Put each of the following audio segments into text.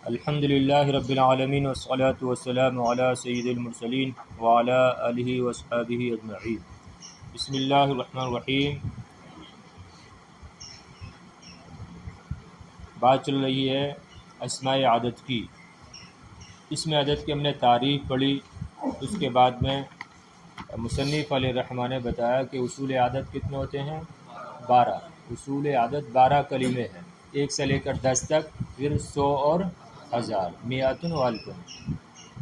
الحمدللہ رب العالمین والصلاة والسلام علی سید المرسلین وعلی آلہ وصحبہ اجمعین۔ بسم اللہ الرحمن الرحیم۔ بات چل رہی ہے اسماء عدد کی۔ اسم عدد کی ہم نے تعریف پڑھی، اس کے بعد میں مصنف علیہ الرحمٰن نے بتایا کہ اصول عدد کتنے ہوتے ہیں؟ 12۔ اصول عدد 12 کلمے ہیں، 1 سے لے کر 10 تک، پھر 100 اور 1000، میاتن و الفن۔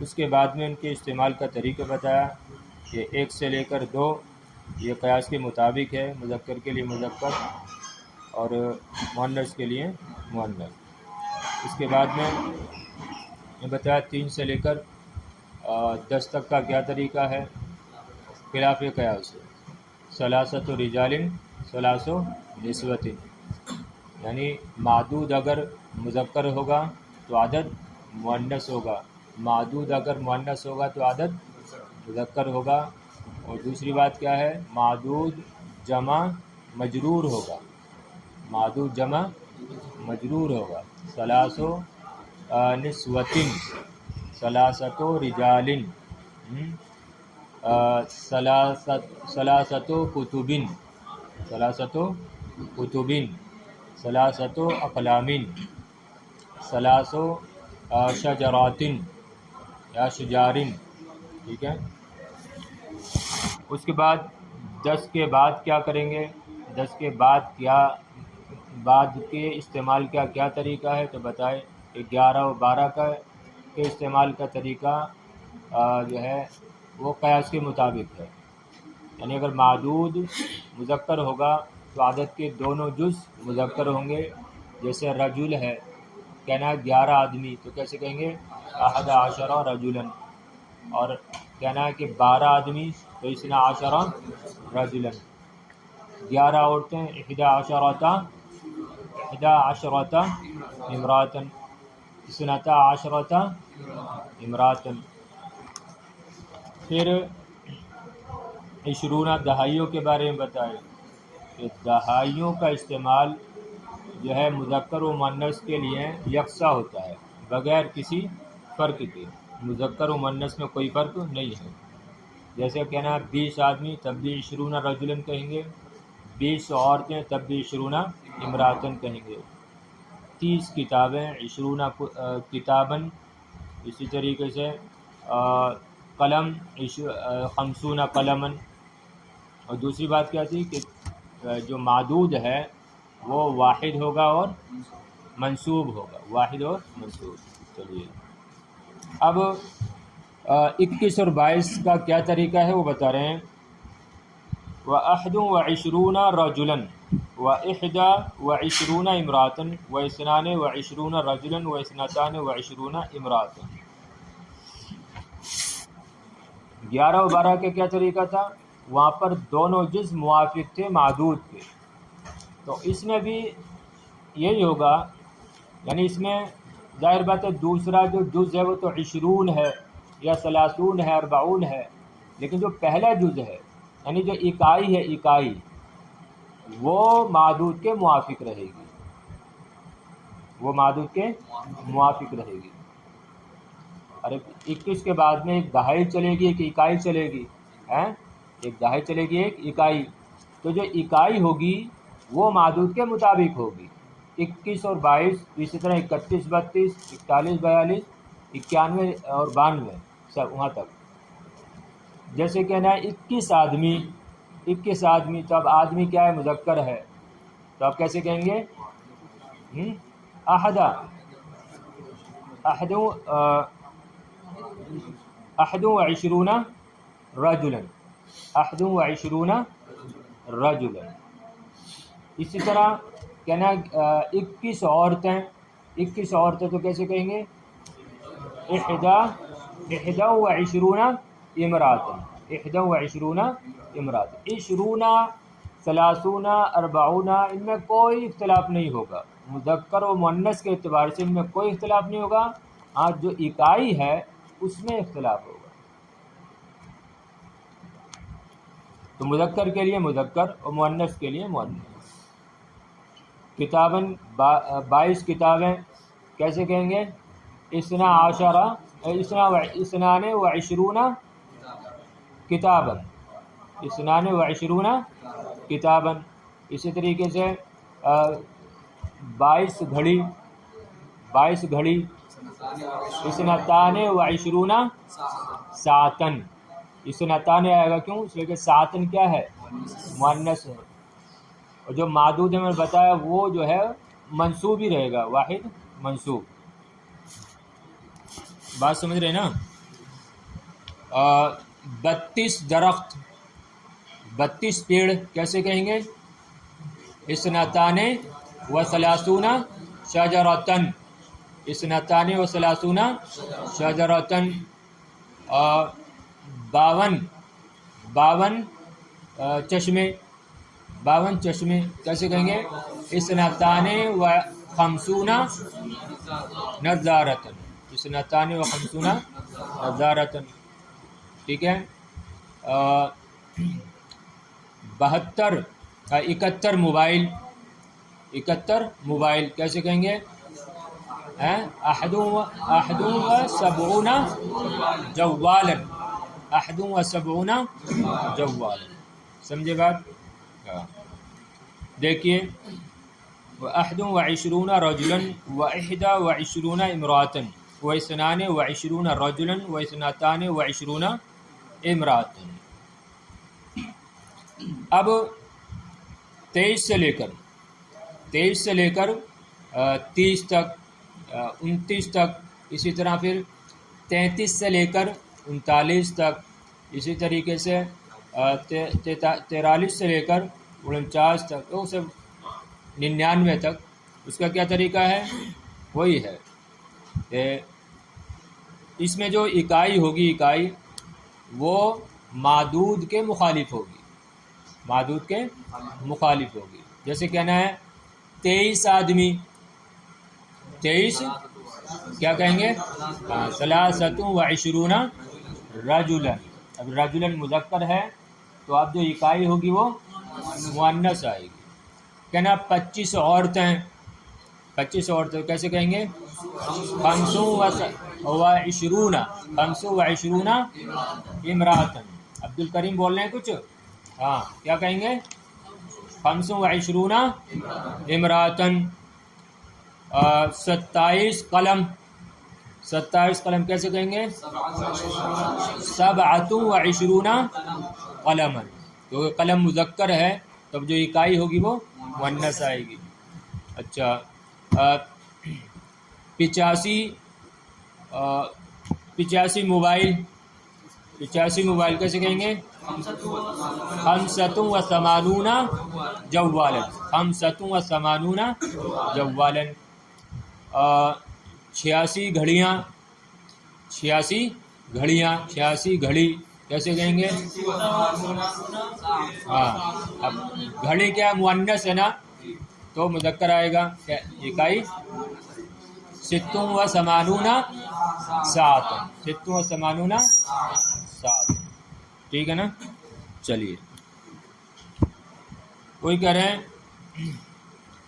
اس کے بعد میں ان کے استعمال کا طریقہ بتایا کہ 1 سے لے کر 2 یہ قیاس کے مطابق ہے، مذکر کے لیے مذکر اور مؤنث کے لیے مؤنث۔ اس کے بعد میں بتایا 3 سے لے کر 10 تک کا کیا طریقہ ہے، خلاف قیاس ہے۔ ثلاثۃ رجال ثلاث نسوۃ، یعنی معدود اگر مذکر ہوگا تو عدد مؤنث ہوگا، معدود اگر مؤنث ہوگا تو عدد مذکر ہوگا۔ اور دوسری بات کیا ہے، معدود جمع مجرور ہوگا، معدود جمع مجرور ہوگا۔ ثلاث نسوۃ، ثلاثۃ رجال، ثلاثۃ کتب، ثلاثۃ کتب، ثلاثۃ اقلام، ثلاث شجرات یا شجارن، ٹھیک ہے۔ اس کے بعد 10 کے بعد کیا کریں گے، 10 کے بعد کے استعمال کا کیا طریقہ ہے، تو بتائے کہ 11 و 12 کے استعمال کا طریقہ جو ہے وہ قیاس کے مطابق ہے۔ یعنی اگر معدود مذکر ہوگا تو عدد کے دونوں جز مذکر ہوں گے، جیسے رجل ہے، کہنا ہے 11 آدمی، تو کیسے کہیں گے 11 رجلا، اور کہنا ہے کہ 12 آدمی تو 12 رجلا۔ 11 عورتیں 11 امراتن، 12 امراتن۔ پھر 20 دہائیوں کے بارے میں بتائے کہ دہائیوں کا استعمال جو ہے مذکر و مؤنث کے لیے یکساں ہوتا ہے، بغیر کسی فرق کے، مذکر و مؤنث میں کوئی فرق نہیں ہے۔ جیسے کہنا 20 آدمی تب بھی 20 رجلاً کہیں گے، 20 عورتیں تب بھی 20 امراتن کہیں گے۔ 30 کتابیں 20 کتاباً، اسی طریقے سے قلم 50 قلماً۔ اور دوسری بات کیا تھی کہ جو معدود ہے وہ واحد ہوگا اور منصوب ہوگا، واحد اور منصوب۔ چلیے اب 21 اور 22 کا کیا طریقہ ہے وہ بتا رہے ہیں۔ وَ21 رَجُلًا و21 امراتن و22 رجلا و22 امراتن۔ 11 و 12 کا کیا طریقہ تھا، وہاں پر دونوں جز موافق تھے معدود کے، تو اس میں بھی یہی ہوگا۔ یعنی اس میں ظاہر بات ہے دوسرا جو جز ہے وہ تو 20 ہے یا 30 ہے، 40 ہے، لیکن جو پہلا جز ہے یعنی جو اکائی ہے، اکائی وہ معدود کے موافق رہے گی، وہ معدود کے موافق رہے گی۔ اور 21 کے بعد میں ایک دہائی چلے گی، ایک اکائی چلے گی، ایک دہائی چلے گی، ایک اکائی، تو جو اکائی ہوگی وہ معدود کے مطابق ہوگی۔ 21 اور 22، اسی طرح 31 32 41 42 91 اور 92 سب وہاں تک۔ جیسے کہنا ہے 21 آدمی، 21 آدمی، تو اب آدمی کیا ہے، مذکر ہے، تو آپ کیسے کہیں گے، احد 21 رجلا، 21 رجلا۔ اسی طرح کہنا 21 عورتیں، 21 عورتیں تو کیسے کہیں گے، 21 امراتن، 21 امراتن۔ 20 30 40 ان میں کوئی اختلاف نہیں ہوگا، مذکر و مؤنث کے اعتبار سے ان میں کوئی اختلاف نہیں ہوگا، ہاں جو اکائی ہے اس میں اختلاف ہوگا۔ تو مذکر کے لیے مذکر اور مؤنث کے لیے مؤنث۔ کتاباً 22 کتابیں کیسے کہیں گے، اسنا عشرہ اسنان و عشرون کتاباً، اسنان و عشرون کتاباً. اسی طریقے سے 22 گھڑی، 22 گھڑی. اسنتان و عشرون ساعتن، اسنتان آئے گا کیوں؟ اس لیے کہ ساعتن کیا ہے؟ مؤنث ہے. اور جو معدود ہے میں نے بتایا وہ جو ہے منصوب ہی رہے گا، واحد منصوب. بات سمجھ رہے نا؟ 32 درخت، 32 پیڑ کیسے کہیں گے؟ اسنتان و ثلاثون شجرتن، اسنتان و ثلاثون شجرتن. 52 چشمے، 52 چشمے کیسے کہیں گے؟ اسنتان و خمسون نظارتن، اسنتان و خمسون نظارتن. ٹھیک ہے. 71 موبائل، 71 موبائل کیسے کہیں گے؟ احد و سبعون جوالا، احد و سبعون جوالا. سمجھے بات؟ دیکھیے احد و عشرون رجلا و احدى وعشرون امرأة و اثنان و عشرون رجلا و اثنتان و عشرون امرأة. اب 23 سے لے کر 30 تک، 29 تک. اسی طرح پھر 33 سے لے کر 39 تک. اسی طریقے سے 43 سے لے کر 49 تک، وہ سب 99 تک. اس کا کیا طریقہ ہے؟ وہی ہے کہ اس میں جو اکائی ہوگی، اکائی وہ معدود کے مخالف ہوگی، معدود کے مخالف ہوگی. جیسے کہنا ہے 23 آدمی، 23 کیا کہیں گے؟ 23 رجلا. اب رجلا مذکر ہے تو اب جو اکائی ہوگی وہ مؤنث آئے گی. کہنا 25 عورتیں، 25 عورتیں کیسے کہیں گے؟ 25 امراۃ. عبد الکریم بول رہے ہیں کچھ؟ ہاں کیا کہیں گے؟ 25 امراۃ. 27 قلم، 27 قلم کیسے کہیں گے؟ 27 قلما. کیونکہ قلم مذکر ہے تب جو اکائی ہوگی وہ مؤنث آئے گی. اچھا 85 موبائل، 85 موبائل کیسے کہیں گے؟ 85 جوالا، 85 جوالا. 86 گھڑیاں، 86 گھڑیاں، 86 گھڑی کیسے کہیں گے؟ ہاں اب گھڑی کیا مؤنث ہے نا تو مذکر آئے گا. اکائی 86 ساعت، 86 ساعت. ٹھیک ہے نا؟ چلیے وہی کہہ رہے ہیں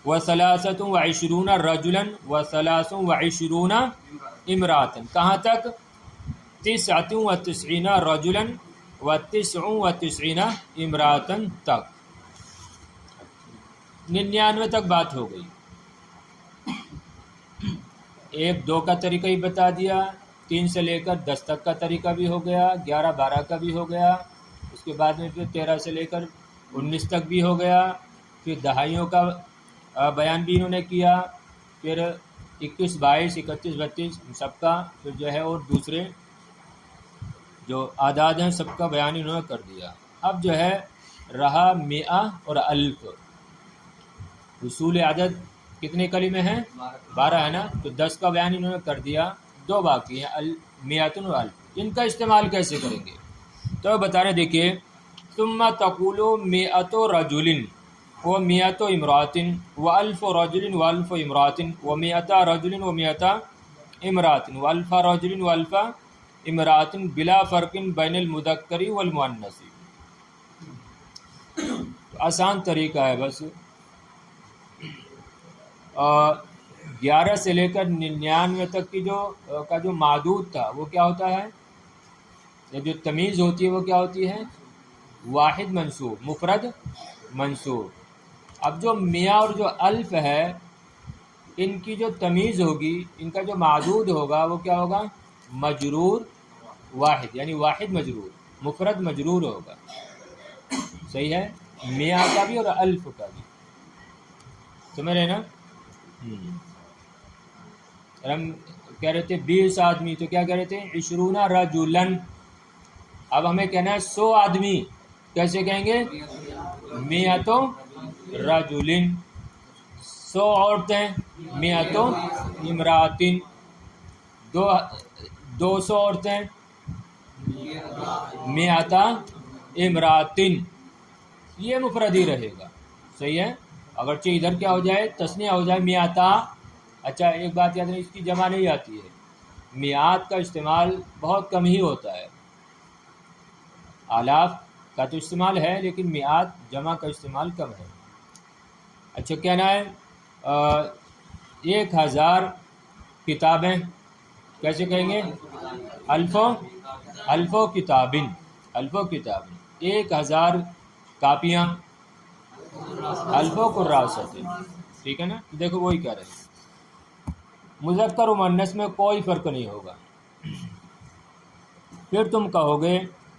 وَثَلَاثَةٌ رَجُلًا وَثَلَاثٌ امرأة. کہاں تک؟ 99 رجلا و99 امرأة تک. 99 تک بات ہو گئی. 1 2 کا طریقہ ہی بتا دیا، 3 سے لے کر 10 تک کا طریقہ بھی ہو گیا، 11 12 کا بھی ہو گیا. اس کے بعد میں پھر 13 سے لے کر 19 تک بھی ہو گیا. پھر دہائیوں کا بیان بھی انہوں نے کیا. پھر 21 22 31 32 سب کا پھر جو ہے اور دوسرے جو اعداد ہیں سب کا بیان انہوں نے کر دیا. اب جو ہے رہا 100 اور 1000. اصول عدد کتنے کلمے ہیں؟ 12 ہے نا. تو 10 کا بیان انہوں نے کر دیا، 2 باقی ہیں 100 اور 1000. ان کا استعمال کیسے کریں گے تو بتا رہے. دیکھیے ثم تقول 100 رجل و100 امرأة و1000 رجل و1000 امرأة و100 رجل و100 امرأة و1000 رجل و1000 امرأة بلا فرق بین المذکر والمؤنث. آسان طریقہ ہے بس. 11 سے لے کر 99 تک کی جو معدود تھا وہ کیا ہوتا ہے، یا جو تمیز ہوتی ہے وہ کیا ہوتی ہے، واحد منصوب، مفرد منصوب۔ اب جو میاں اور جو الف ہے ان کی جو تمیز ہوگی، ان کا جو معدود ہوگا وہ کیا ہوگا، مجرور واحد، یعنی واحد مجرور، مفرد مجرور ہوگا۔ صحیح ہے، میاں کا بھی اور الف کا بھی، سمجھ رہے نا؟ ہم کہہ رہے تھے 20 آدمی، تو کیا کہہ رہے تھے، 20 رجلن۔ اب ہمیں کہنا ہے 100 آدمی، کیسے کہیں گے، میاتو رجلن۔ 100 عورتیں، میاتو امراتن۔ 200 عورتیں، میاتا امراتن۔ یہ مفرد ہی رہے گا، صحیح ہے، اگرچہ ادھر کیا ہو جائے، تثنیہ ہو جائے، میاتا۔ اچھا ایک بات یاد رکھیں، اس کی جمع نہیں آتی ہے، میعاد کا استعمال بہت کم ہی ہوتا ہے، آلاف کا تو استعمال ہے لیکن میعاد جمع کا استعمال کم ہے۔ اچھا کہنا ہے 1000 کتابیں، کیسے کہیں گے، الفو کتابن، الفو کتابن۔ 1000 کاپیاں، الفو کراستیں، ٹھیک ہے نا؟ دیکھو وہی کہہ رہے ہیں، مذکر و مؤنث میں کوئی فرق نہیں ہوگا۔ پھر تم کہو گے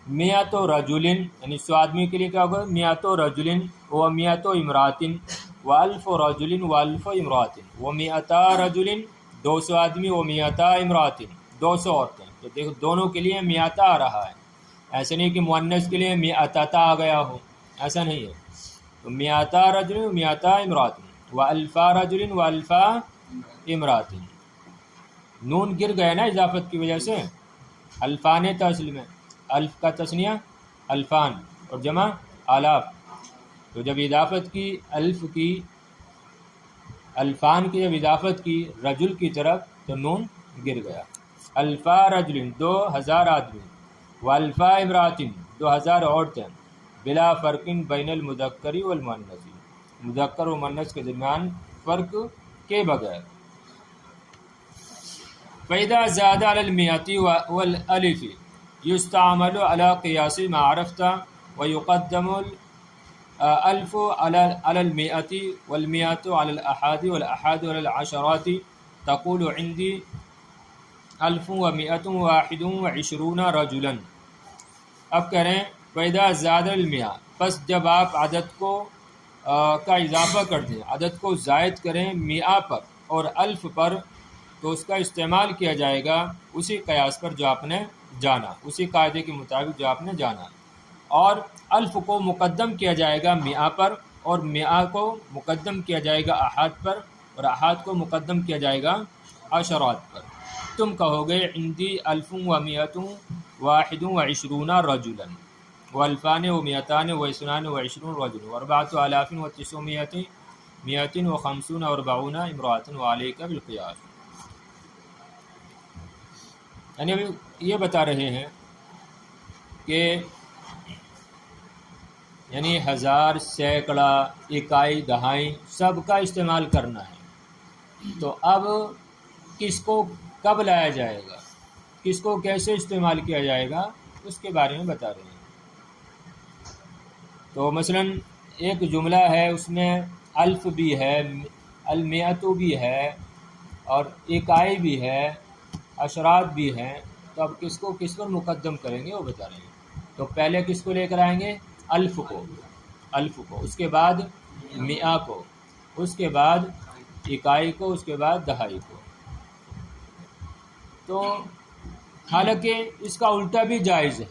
میاتو رجلن، یعنی 100 آدمی کے لیے کیا ہوگا، میاتو رجلن و میاتو امراتن و الف رجلن و الف امراتن و میاتا رجلن، 200 آدمی و میاتا امراتن، 200 عورتیں۔ تو دیکھو دونوں کے لیے میاتا آ رہا ہے، ایسا نہیں کہ مؤنث کے لیے میاتتا آ گیا ہو، ایسا نہیں ہے۔ تو میاتا رجلن و میاتا امراتن و الفا رجلن و الفا امراتن، نون گر گئے نا اضافت کی وجہ سے، الفان تھا اصل میں، الف کا تثنیہ الفان اور جمع آلاف، تو جب اضافت کی الف کی، الفان کی جب اضافت کی رجل کی طرف تو نون گر گیا۔ الفا رجل 2000 آدمی، والفا امراتن 2000 عورتیں، بلا فرقن بین المذکری والمؤنث، مذکر و مؤنث کے درمیان فرق کے بغیر۔ فَإِذَا زَادَ عَلَى الْمِئَةِ وَالْأَلِفِ يُسْتَعْمَلُ عَلَى قِيَاسِ مَا عَرَفْتَ وَيُقَدَّمُ الْأَلْفُ عَلَى الْمِئَةِ وَالْمِئَةُ عَلَى الْأَحَادِ وَالْأَحَادُ عَلَى الْعَشَرَاتِ تَقُولُ عِنْدِي 1121 رَجُلًا۔ اب کہہ رہے ہیں فَإِذَا زَادَ الْمِئَةِ، پس جب آپ عدد کو کا اضافہ کر دیں، عدد کو زائد کریں میاں پر اور الف پر، تو اس کا استعمال کیا جائے گا اسی قیاس پر جو آپ نے جانا، اسی قاعدے کے مطابق جو آپ نے جانا، اور الف کو مقدم کیا جائے گا میاں پر، اور میاں کو مقدم کیا جائے گا احاد پر، اور احاد کو مقدم کیا جائے گا عشرات پر۔ تم کہو گے عندی 1121 رجلا والفان و میتان و اسنان و 20 رجل واربعۃ آلاف و 900 مئۃ و 50 و 40 امرأۃ وعلیک بالقیاس۔ یعنی ابھی یہ بتا رہے ہیں کہ یعنی 1000، سینکڑا، اکائی، دہائی سب کا استعمال کرنا ہے، تو اب کس کو کب لایا جائے گا، کس کو کیسے استعمال کیا جائے گا، اس کے بارے میں بتا رہے ہیں۔ تو مثلا ایک جملہ ہے، اس میں الف بھی ہے، المیاتو بھی ہے، اور اکائی بھی ہے، عشرات بھی ہیں، تو اب کس کو کس پر مقدم کریں گے وہ بتا رہے ہیں۔ تو پہلے کس کو لے کر آئیں گے، الف کو، الف کو، اس کے بعد میاں کو، اس کے بعد اکائی کو، اس کے بعد دہائی کو۔ تو حالانکہ اس کا الٹا بھی جائز ہے،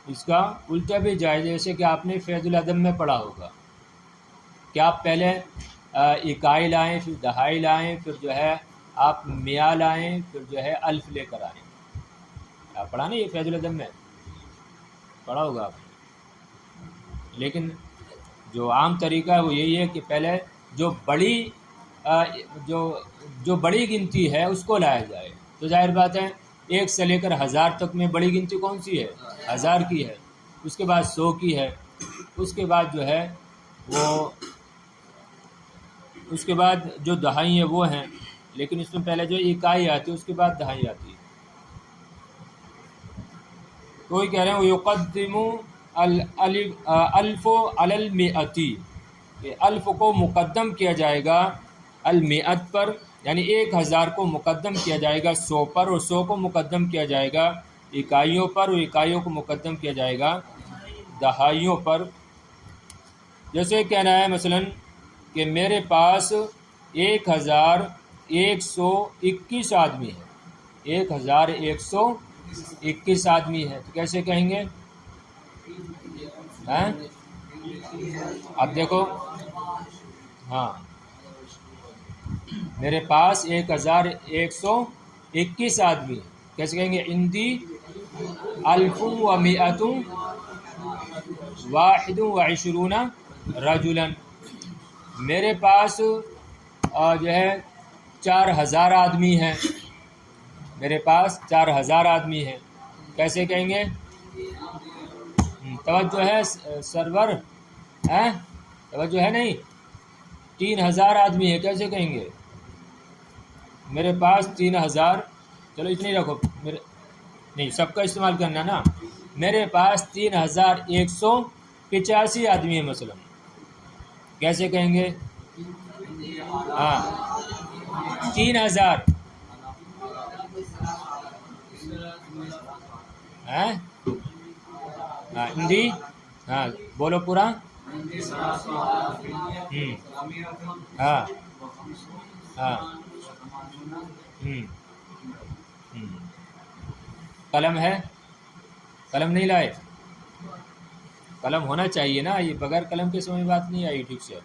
اس کا الٹا بھی جائز ہے، جیسے کہ آپ نے فیض العدم میں پڑھا ہوگا کہ آپ پہلے اکائی لائیں، پھر دہائی لائیں، پھر جو ہے آپ میاں لائیں، پھر جو ہے الف لے کر آئیں۔ آپ پڑھا نہیں یہ فیض العدم میں پڑھا ہوگا آپ نے، لیکن جو عام طریقہ ہے وہ یہی ہے کہ پہلے جو بڑی گنتی ہے اس کو لایا جائے۔ تو ظاہر بات ہے 1 سے لے کر 1000 تک میں بڑی گنتی کون سی ہے، 1000 کی ہے، اس کے بعد 100 کی ہے، اس کے بعد جو ہے وہ اس کے بعد جو دہائی ہیں وہ ہیں، لیکن اس میں پہلے جو اکائی آتی ہے اس کے بعد دہائی آتی ہے. کوئی کہہ رہے ہیں یقدم الف علی المئتی، کہ الف کو مقدم کیا جائے گا المئت پر، یعنی 1000 کو مقدم کیا جائے گا 100 پر، اور 100 کو مقدم کیا جائے گا اکائیوں پر، اور اکائیوں کو مقدم کیا جائے گا دہائیوں پر. جیسے کہنا ہے مثلا کہ میرے پاس 1121 آدمی ہے، 1121 آدمی ہے، تو کیسے کہیں گے؟ اب دیکھو، ہاں میرے پاس 1121 آدمی ہے، کیسے کہیں گے؟ عندی 1121 رجلا. میرے پاس جو ہے 4000 آدمی ہیں، میرے پاس 4000 آدمی ہیں، کیسے کہیں گے؟ توجہ ہے سرور، توجہ ہے نہیں؟ 3000 آدمی ہے، کیسے کہیں گے؟ میرے پاس 3000، چلو اتنے ہی رکھو، نہیں سب کا استعمال کرنا نا. میرے پاس 3185 آدمی ہے مثلا، کیسے کہیں گے؟ 3000 ہندی، ہاں بولو پورا. ہاں ہاں قلم ہے؟ قلم نہیں لائے؟ قلم ہونا چاہیے نا، یہ بغیر قلم کے سمجھ بات نہیں آئی ٹھیک سے.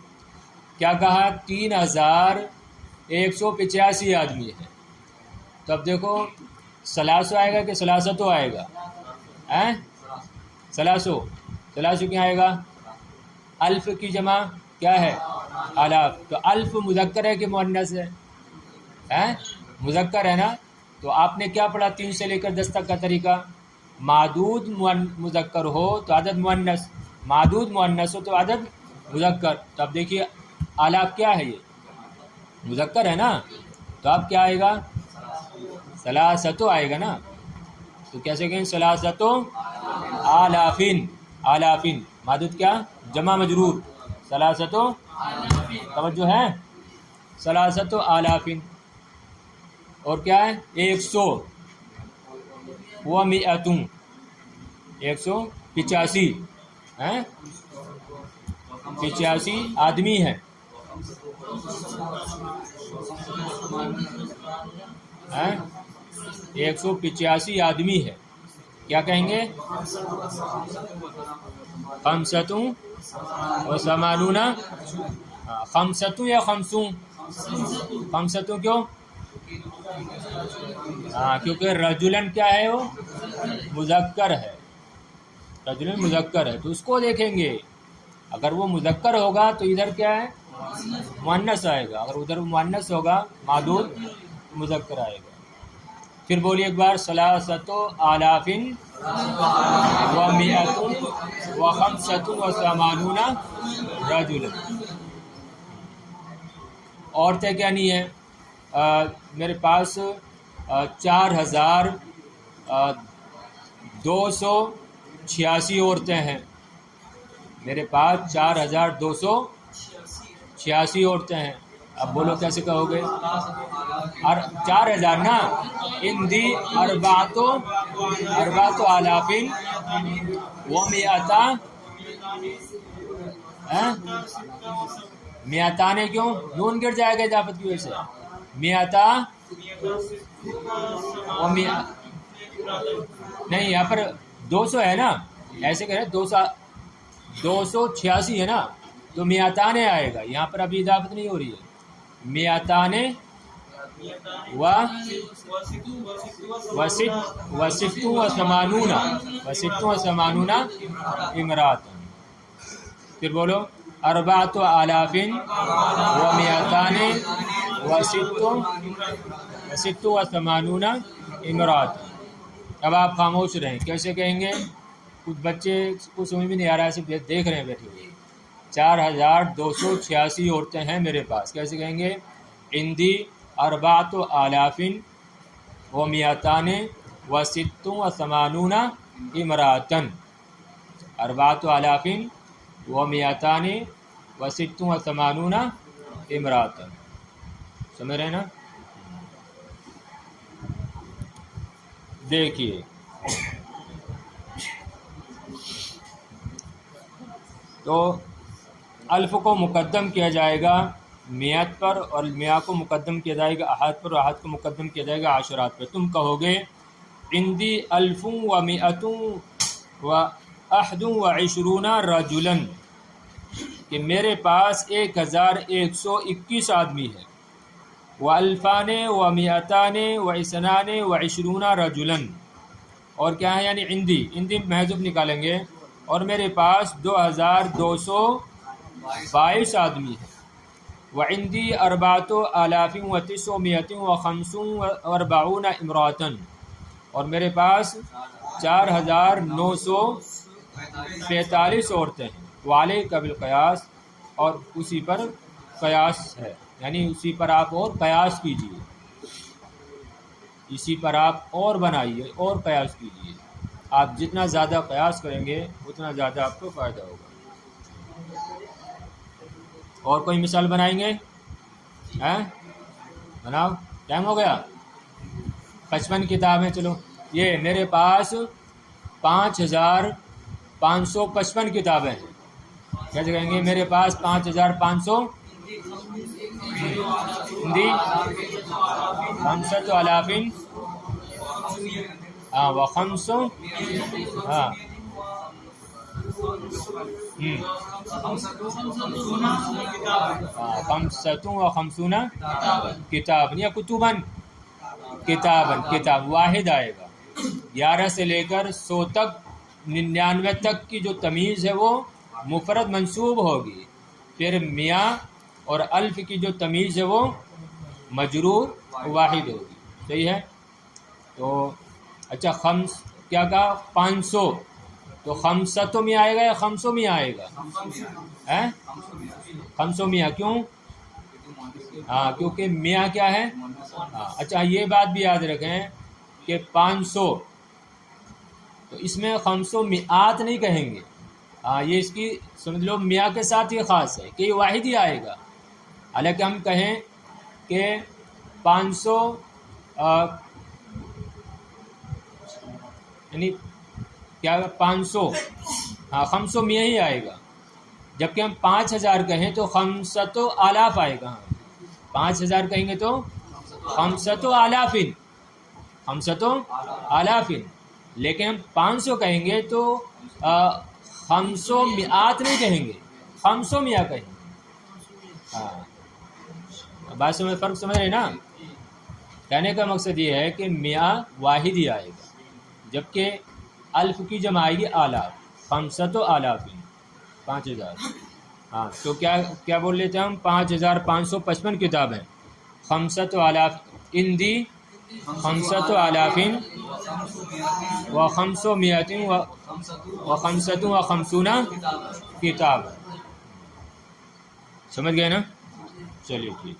کیا کہا؟ 3185 آدمی ہے. تو اب دیکھو سلاسو آئے گا کہ سلاستو آئے گا؟ سلاسو کیا آئے گا؟ الف کی جمع کیا ہے؟ آلاف. تو الف مذکر ہے کہ مؤنث ہے؟ مذکر ہے نا. تو آپ نے کیا پڑھا 3 سے لے کر 10 تک کا طریقہ؟ معدود مذکر ہو تو عدد مؤنث، معدود مؤنث ہو تو عدد مذکر. تو اب دیکھیے آلاف کیا ہے؟ یہ مذکر ہے نا، تو اب کیا آئے گا؟ سلاستو آئے گا نا. تو کیسے کہیں؟ سلاستو آلافین. آلافین معدود کیا؟ جمع مجرور. سلاستو، توجہ ہے، سلاستو آلافین. اور کیا ہے؟ 100 و مئتوں، 185 85 آدمی ہیں. 185 آدمی ہے، کیا کہیں گے؟ خمسۃ و ثمانون. خمسۃ یا خمسون؟ خمسۃ کیوں؟ کیونکہ رجلن کیا ہے؟ وہ مذکر ہے، رجلن مذکر ہے، تو اس کو دیکھیں گے. اگر وہ مذکر ہوگا تو ادھر کیا ہے؟ مؤنث آئے گا. اگر ادھر مؤنث ہوگا معدود مذکر آئے گا. پھر بولیے ایک بار، سلاست آلاف و مئت و خمسۃ و ثمانون رجلا. عورتیں کیا نہیں ہیں؟ میرے پاس 4286 عورتیں ہیں. میرے پاس 4286 عورتیں ہیں. اب بولو کیسے کہو گے؟ 4000 نا. اندی اربعۃ آلافین و مئتا، میاتانے کیوں؟ نون گر جائے گا اضافت کی وجہ سے. میاتا نہیں، یہاں پر 200 ہے نا، ایسے کریں 286 ہے نا، تو میاتانے آئے گا. یہاں پر ابھی اضافت نہیں ہو رہی ہے. میاتانے وستو و ثمانون امرات. پھر بولو، اربعۃ آلاف و مئتان وست و ثمانون امرات. اب آپ خاموش رہیں. کیسے کہیں گے؟ کچھ بچے کو سمجھ بھی نہیں آ رہا ہے، صرف دیکھ رہے ہیں بیٹھے ہوئے. 4286 عورتیں ہیں میرے پاس. کیسے کہیں گے؟ عندی 4,000 و 286 امراۃً. 4,000 و 286 امراۃً. سمجھ رہے ہیں نا؟ دیکھیے تو الف کو مقدم کیا جائے گا میت پر، اور میاں کو مقدم کیا جائے گا احد پر، اور احد کو مقدم کیا جائے گا عشرات پر. تم کہو گے عندی 1121 رجلا، کہ میرے پاس 1121 آدمی ہے. و222 رجلا، اور کیا ہے یعنی عندی محذوف نکالیں گے، اور میرے پاس 2222 آدمی ہے. وعندی 4,945 امراۃً، اور میرے پاس 4,945 عورتیں ہیں. وعلیک بالقیاس، اور اسی پر قیاس ہے، یعنی اسی پر آپ اور قیاس کیجیے، اسی پر آپ اور بنائیے اور قیاس کیجیے. آپ جتنا زیادہ قیاس کریں گے اتنا زیادہ آپ کو فائدہ ہوگا. اور کوئی مثال بنائیں گے؟ بناؤ. ٹائم ہو گیا. 55 کتابیں. چلو یہ میرے پاس 5,555 کتابیں ہیں. کیسے کہیں گے؟ میرے پاس 5,500 ہندی 5,000 و500 55 کتاب یا کتاب واحد آئے گا. 11 سے لے کر 100 تک 99 تک کی جو تمیز ہے وہ مفرد منصوب ہوگی. پھر میاں اور الف کی جو تمیز ہے وہ مجرور واحد ہوگی. صحیح ہے؟ تو اچھا کیا کہا؟ 500، تو 500 میں آئے گا یا 500 میں آئے گا؟ 500 میاں. کیوں؟ کیونکہ میاں کیا ہے؟ اچھا یہ بات بھی یاد رکھیں کہ 500 تو اس میں 500 میعات نہیں کہیں گے. یہ اس کی سمجھ لو میاں کے ساتھ یہ خاص ہے کہ یہ واحد ہی آئے گا. حالانکہ ہم کہیں کہ 500 یعنی کیا 500 500 میاں ہی آئے گا. جبکہ ہم 5,000 کہیں تو 500,000 آئے گا. 5,000 کہیں گے تو 500,000. لیکن ہم 500 کہیں گے تو 500 میعات نہیں کہیں گے، 500 میاں کہیں گے. بات میں فرق سمجھ رہے نا؟ کہنے کا مقصد یہ ہے کہ میاں واحد ہی آئے گا، جبکہ الف کی جمع آئے گی آلاف. 5,000 5,000. تو کیا بول لیتے ہیں ہم؟ 5,555 کتابیں. 5,000 عندی 5,000 و 555 کتاب. سمجھ گئے نا؟ چلیے ٹھیک.